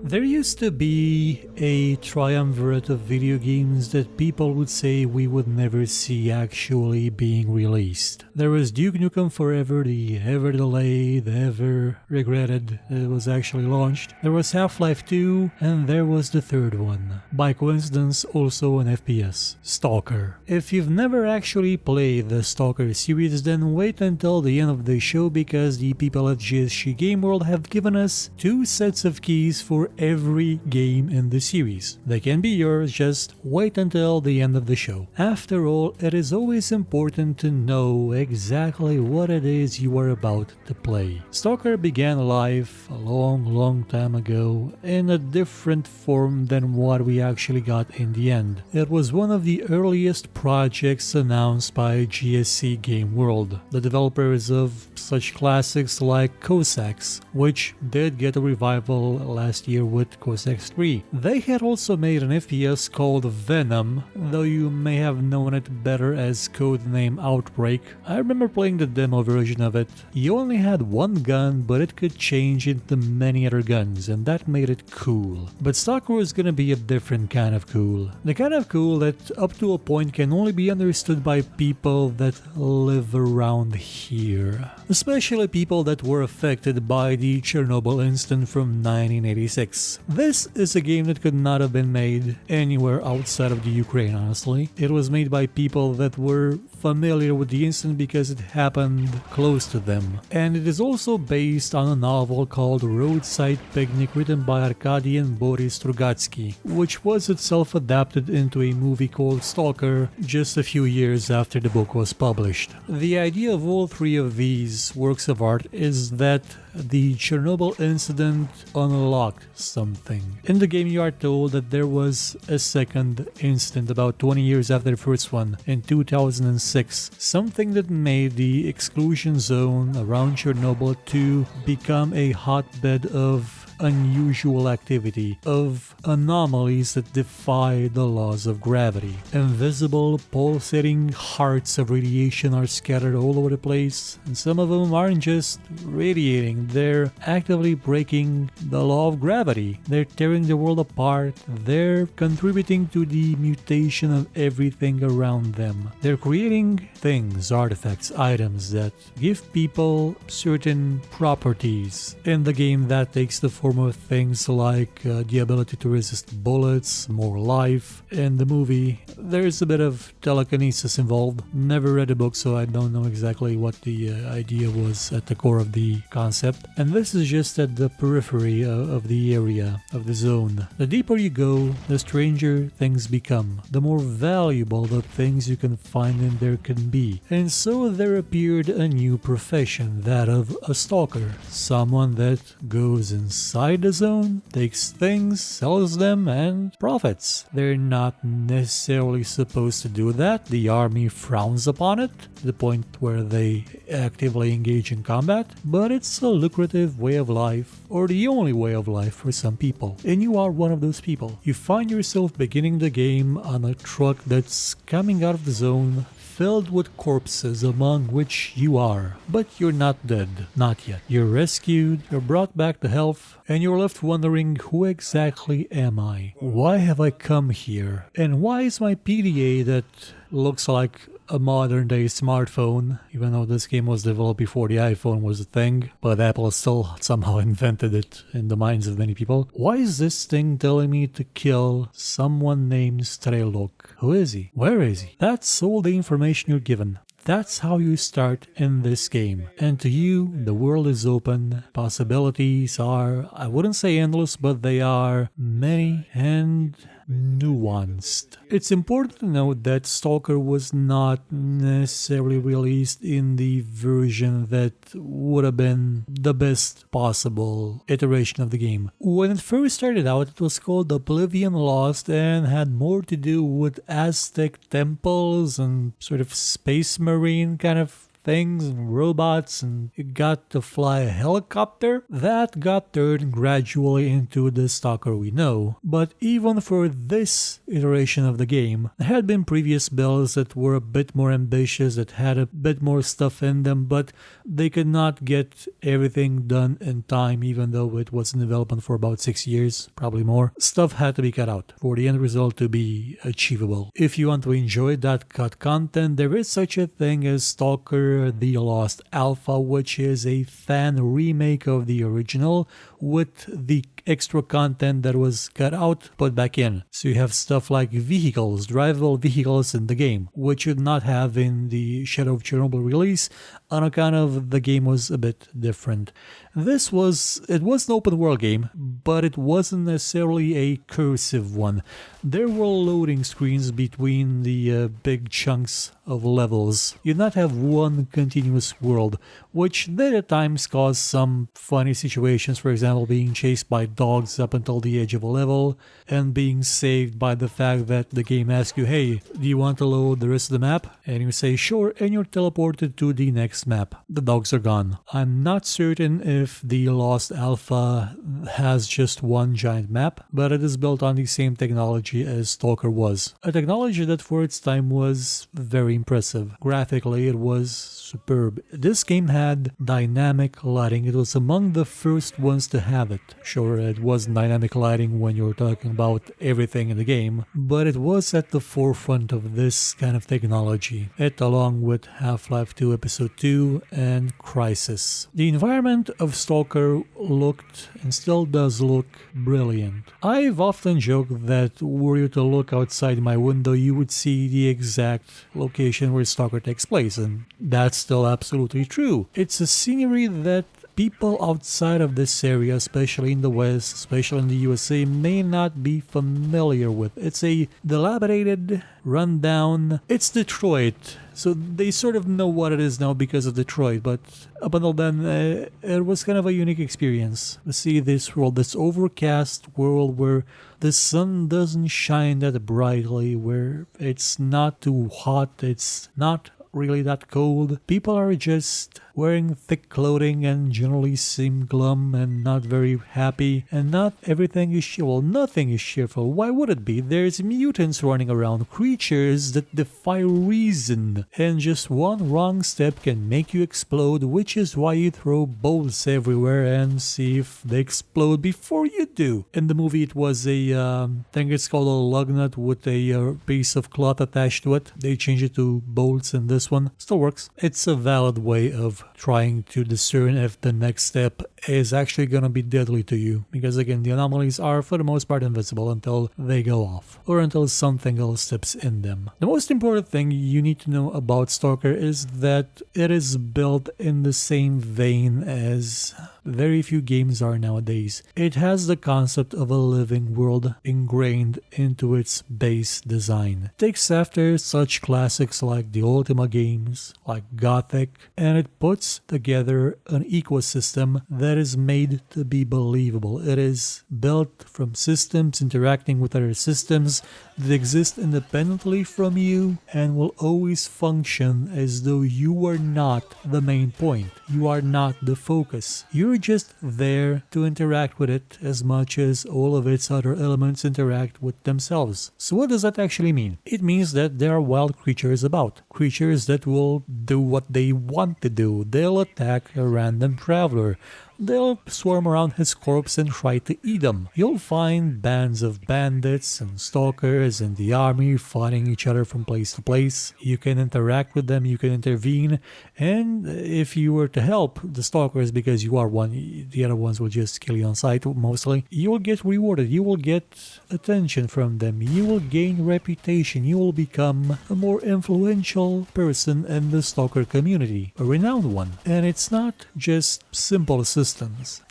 There used to be a triumvirate of video games that people would say we would never see actually being released. There was Duke Nukem Forever, the ever delayed, ever regretted it was actually launched. There was Half-Life 2, and there was the third one. By coincidence, also an FPS, Stalker. If you've never actually played the Stalker series, then wait until the end of the show because the people at GHD Game World have given us 2 sets of keys for every game in the series. They can be yours, just wait until the end of the show. After all, it is always important to know exactly what it is you are about to play. Stalker began life a long time ago in a different form than what we actually got in the end. It was one of the earliest projects announced by GSC Game World, the developers of such classics like Cossacks, which did get a revival last year with Cossacks 3. They had also made an FPS called Venom, though you may have known it better as codename Outbreak. I remember playing the demo version of it. You only had one gun, but it could change into many other guns, and that made it cool. But Stalker was gonna be a different kind of cool. The kind of cool that up to a point can only be understood by people that live around here. Especially people that were affected by the Chernobyl incident from 1986. This is a game that could not have been made anywhere outside of the Ukraine, honestly. It was made by people that were familiar with the incident because it happened close to them. And it is also based on a novel called Roadside Picnic written by Arkady and Boris Strugatsky, which was itself adapted into a movie called Stalker just a few years after the book was published. The idea of all 3 of these works of art is that the Chernobyl incident unlocked something. In the game you are told that there was a second incident about 20 years after the first one in 2006, something that made the exclusion zone around Chernobyl to become a hotbed of unusual activity, of anomalies that defy the laws of gravity. Invisible, pulsating hearts of radiation are scattered all over the place, and some of them aren't just radiating, they're actively breaking the law of gravity. They're tearing the world apart, they're contributing to the mutation of everything around them. They're creating things, artifacts, items that give people certain properties. In the game that takes the form of things like the ability to resist bullets, more life. In the movie, there's a bit of telekinesis involved. Never read the book, so I don't know exactly what the idea was at the core of the concept. And this is just at the periphery of the area, of the zone. The deeper you go, the stranger things become. The more valuable the things you can find in there can be. And so there appeared a new profession, that of a stalker. Someone that goes inside the zone, takes things, sells them, and profits. They're not necessarily supposed to do that. The army frowns upon it, to the point where they actively engage in combat, but it's a lucrative way of life, or the only way of life for some people. And you are one of those people. You find yourself beginning the game on a truck that's coming out of the zone, filled with corpses, among which you are. But you're not dead. Not yet. You're rescued, you're brought back to health, and you're left wondering, who exactly am I? Why have I come here? And why is my PDA that looks like a modern day smartphone, even though this game was developed before the iPhone was a thing, but Apple still somehow invented it in the minds of many people. Why is this thing telling me to kill someone named S.T.A.L.K.E.R? Who is he? Where is he? That's all the information you're given. That's how you start in this game. And to you, the world is open. Possibilities are, I wouldn't say endless, but they are many and nuanced. It's important to note that Stalker was not necessarily released in the version that would have been the best possible iteration of the game. When it first started out, it was called Oblivion Lost and had more to do with Aztec temples and sort of space marine kind of things and robots, and you got to fly a helicopter. That got turned gradually into the Stalker we know. But even for this iteration of the game, there had been previous builds that were a bit more ambitious, that had a bit more stuff in them, but they could not get everything done in time, even though it was in development for about 6 years, probably more. Stuff had to be cut out for the end result to be achievable. If you want to enjoy that cut content, there is such a thing as Stalker The Lost Alpha, which is a fan remake of the original with the extra content that was cut out put back in. So you have stuff like vehicles, drivable vehicles in the game, which you did not have in the Shadow of Chernobyl release on account of the game was a bit different. It was an open world game, but it wasn't necessarily a cursive one. There were loading screens between the big chunks of levels. You did not have one continuous world, which did at times cause some funny situations, for example being chased by dogs up until the edge of a level, and being saved by the fact that the game asks you, hey, do you want to load the rest of the map? And you say sure, and you're teleported to the next map. The dogs are gone. I'm not certain if the Lost Alpha has just one giant map, but it is built on the same technology as Stalker was. A technology that for its time was very impressive. Graphically, it was superb. This game had dynamic lighting. It was among the first ones to have it. Sure, it wasn't dynamic lighting when you're talking about everything in the game, but it was at the forefront of this kind of technology. It, along with Half-Life 2 Episode 2 and Crysis. The environment of Stalker looked and still does look brilliant. I've often joked that were you to look outside my window, you would see the exact location where Stalker takes place, and that's still absolutely true. It's a scenery that people outside of this area, especially in the West, especially in the USA, may not be familiar with. It's a dilapidated, rundown. It's Detroit, so they sort of know what it is now because of Detroit, but up until then, it was kind of a unique experience to see this world, this overcast world where the sun doesn't shine that brightly, where it's not too hot, it's not really that cold. People are just wearing thick clothing and generally seem glum and not very happy, and not everything is cheerful. Nothing is cheerful. Why would it be? There's mutants running around, creatures that defy reason, and just one wrong step can make you explode, which is why you throw bolts everywhere and see if they explode before you do. In the movie it was I think it's called a lug nut with a piece of cloth attached to it. They changed it to bolts in this one. Still works. It's a valid way of trying to discern if the next step is actually going to be deadly to you, because again, the anomalies are for the most part invincible until they go off or until something else steps in them. The most important thing you need to know about Stalker is that it is built in the same vein as very few games are nowadays. It has the concept of a living world ingrained into its base design. It takes after such classics like the Ultima games, like Gothic, and it puts together an ecosystem that is made to be believable. It is built from systems interacting with other systems that exist independently from you and will always function as though you are not the main point. You are not the focus. You're just there to interact with it as much as all of its other elements interact with themselves. So what does that actually mean? It means that there are wild creatures about. Creatures that will do what they want to do. They'll attack a random traveler. They'll swarm around his corpse and try to eat him. You'll find bands of bandits and stalkers and the army fighting each other from place to place. You can interact with them, you can intervene, and if you were to help the stalkers because you are one, the other ones will just kill you on sight mostly, you will get rewarded, you will get attention from them, you will gain reputation, you will become a more influential person in the stalker community, a renowned one. And it's not just simple systems.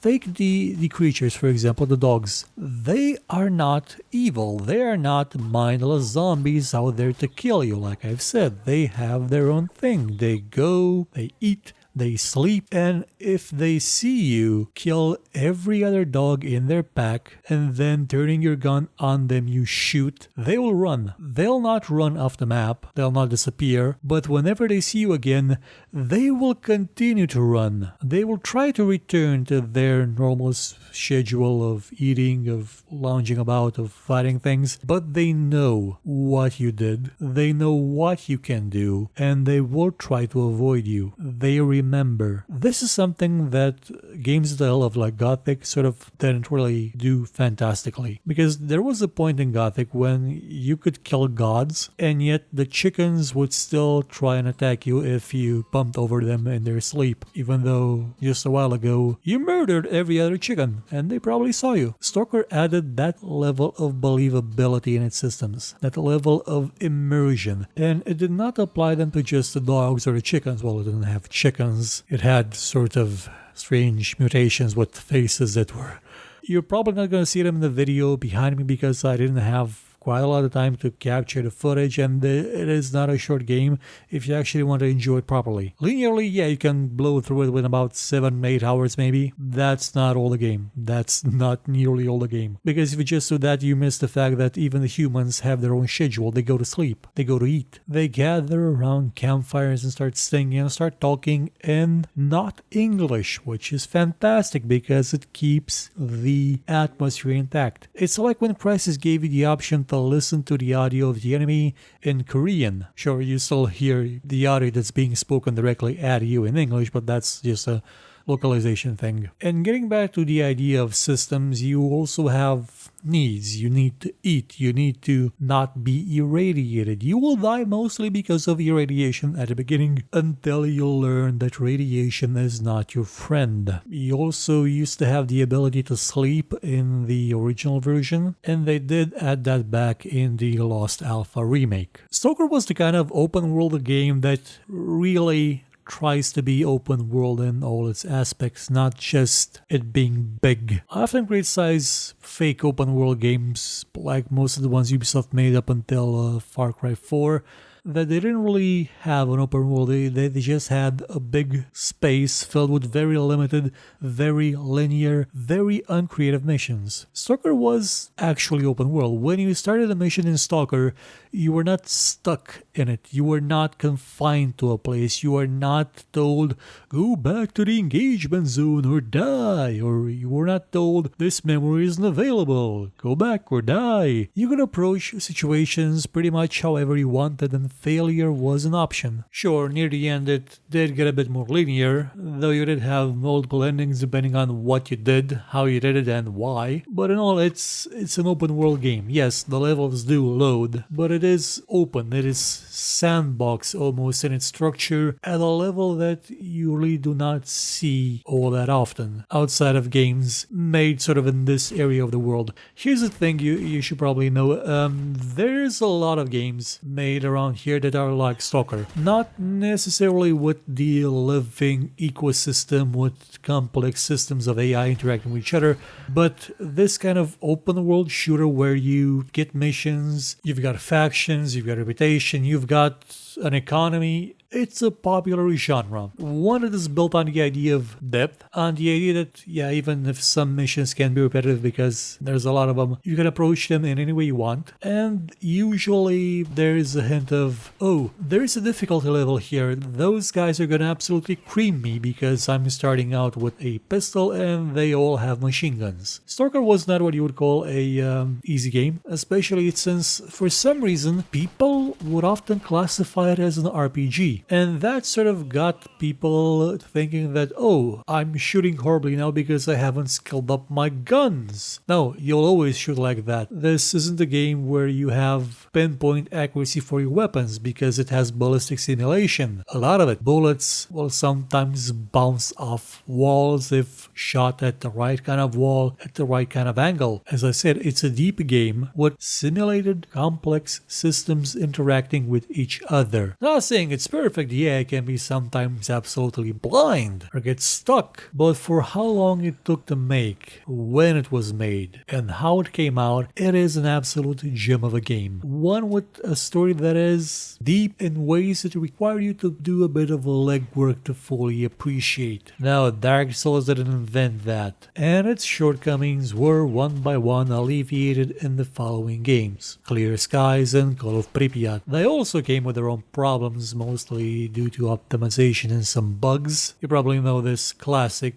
Take the creatures, for example, the dogs. They are not evil. They are not mindless zombies out there to kill you. Like I've said, they have their own thing. They go, they eat, they sleep, and if they see you, kill every other dog in their pack, and then turning your gun on them you shoot, they will run. They'll not run off the map, they'll not disappear, but whenever they see you again, they will continue to run. They will try to return to their normal schedule of eating, of lounging about, of fighting things, but they know what you did, they know what you can do, and they will try to avoid you. They remember. This is something that games style of like Gothic sort of didn't really do fantastically, because there was a point in Gothic when you could kill gods, and yet the chickens would still try and attack you if you bumped over them in their sleep, even though just a while ago you murdered every other chicken and they probably saw you. Stalker added that level of believability in its systems, that level of immersion, and it did not apply them to just the dogs or the chickens. Well, it didn't have chickens, it had sort of strange mutations with faces that were... You're probably not going to see them in the video behind me because I didn't have quite a lot of time to capture the footage, and it is not a short game if you actually want to enjoy it properly. Linearly, yeah, you can blow through it within about 7-8 hours maybe. That's not all the game. That's not nearly all the game. Because if you just do that, you miss the fact that even the humans have their own schedule. They go to sleep. They go to eat. They gather around campfires and start singing and start talking in not English, which is fantastic because it keeps the atmosphere intact. It's like when Crysis gave you the option to listen to the audio of the enemy in Korean. Sure, you still hear the audio that's being spoken directly at you in English, but that's just a localization thing. And getting back to the idea of systems, you also have needs. You need to eat. You need to not be irradiated. You will die mostly because of irradiation at the beginning until you learn that radiation is not your friend. You also used to have the ability to sleep in the original version, and they did add that back in the Lost Alpha remake. Stalker was the kind of open world game that really tries to be open world in all its aspects, not just it being big. I often criticize fake open world games, like most of the ones Ubisoft made up until Far Cry 4, that they didn't really have an open world. They just had a big space filled with very limited, very linear, very uncreative missions. Stalker was actually open world. When you started a mission in Stalker, you were not stuck in it. You were not confined to a place. You were not told, go back to the engagement zone or die. Or you were not told, this memory isn't available. Go back or die. You could approach situations pretty much however you wanted, and failure was an option. Sure, near the end it did get a bit more linear, though you did have multiple endings depending on what you did, how you did it, and why. But in all, it's an open world game. Yes, the levels do load, but it is open. It is sandbox almost in its structure at a level that you really do not see all that often outside of games made sort of in this area of the world. Here's the thing you should probably know. There's a lot of games made around here that are like Stalker. Not necessarily with the living ecosystem with complex systems of AI interacting with each other, but this kind of open world shooter where you get missions, you've got factions, you've got reputation, you've got an economy. It's a popular genre. One that is built on the idea of depth, on the idea that, yeah, even if some missions can be repetitive because there's a lot of them, you can approach them in any way you want. And usually there is a hint of, oh, there's a difficulty level here. Those guys are gonna absolutely cream me because I'm starting out with a pistol and they all have machine guns. Stalker was not what you would call a easy game, especially since for some reason people would often classify it as an RPG. And that sort of got people thinking that, oh, I'm shooting horribly now because I haven't skilled up my guns. No, you'll always shoot like that. This isn't a game where you have pinpoint accuracy for your weapons because it has ballistic simulation. A lot of it. Bullets will sometimes bounce off walls if shot at the right kind of wall, at the right kind of angle. As I said, it's a deep game with simulated complex systems interacting with each other. Not saying it's perfect. perfect, yeah, it can be sometimes absolutely blind or get stuck, but for how long it took to make, when it was made, and how it came out, it is an absolute gem of a game. One with a story that is deep in ways that require you to do a bit of legwork to fully appreciate. Now, Dark Souls didn't invent that, and its shortcomings were one by one alleviated in the following games: Clear Skies and Call of Pripyat. They also came with their own problems, mostly due to optimization and some bugs. You probably know this classic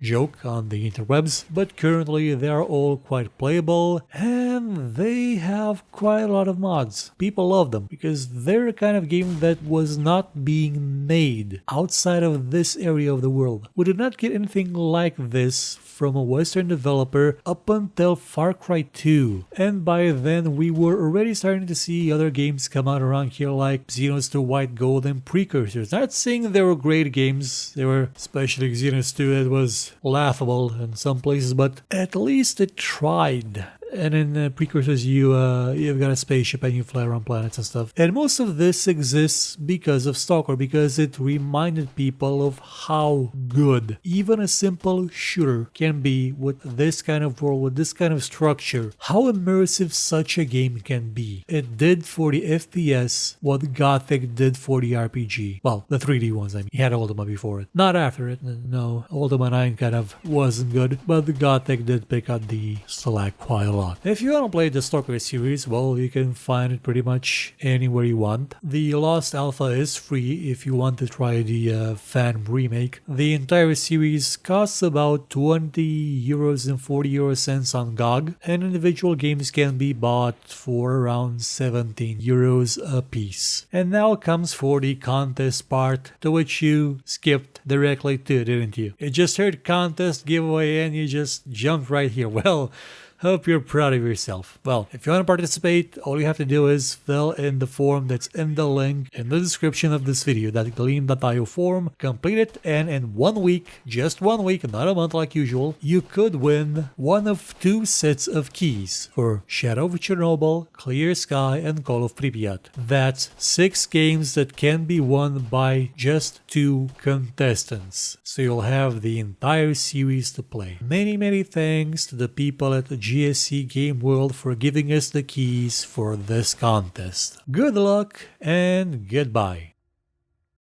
joke on the interwebs, but currently they are all quite playable and they have quite a lot of mods. People love them because they're a kind of game that was not being made outside of this area of the world. We did not get anything like this from a Western developer up until Far Cry 2, and by then we were already starting to see other games come out around here like Xenos 2 White Gold and precursors. Not saying they were great games, they were, especially Xenos 2, it was laughable in some places, but at least it tried. And in precursors, you've got a spaceship and you fly around planets and stuff. And most of this exists because of Stalker, because it reminded people of how good even a simple shooter can be with this kind of world, with this kind of structure. How immersive such a game can be. It did for the FPS what Gothic did for the RPG. Well, the 3D ones, I mean. You had Ultima before it. Not after it, no. Ultima 9 kind of wasn't good, but the Gothic did pick up the slack quite a lot. If you want to play the Stalker series, well, you can find it pretty much anywhere you want. The Lost Alpha is free if you want to try the fan remake. The entire series costs about 20 euros and 40 euro cents on GOG, and individual games can be bought for around 17 euros a piece. And now comes for the contest part, to which you skipped directly to, didn't you? You just heard contest giveaway and you just jumped right here. Well, hope you're proud of yourself. Well, if you want to participate, all you have to do is fill in the form that's in the link in the description of this video, that gleam.io form, complete it, and in 1 week, just 1 week, not a month like usual, you could win one of 2 sets of keys for Shadow of Chernobyl, Clear Sky, and Call of Pripyat. That's 6 games that can be won by just 2 contestants. So you'll have the entire series to play. Many thanks to the people at the GSC Game World for giving us the keys for this contest. Good luck and goodbye.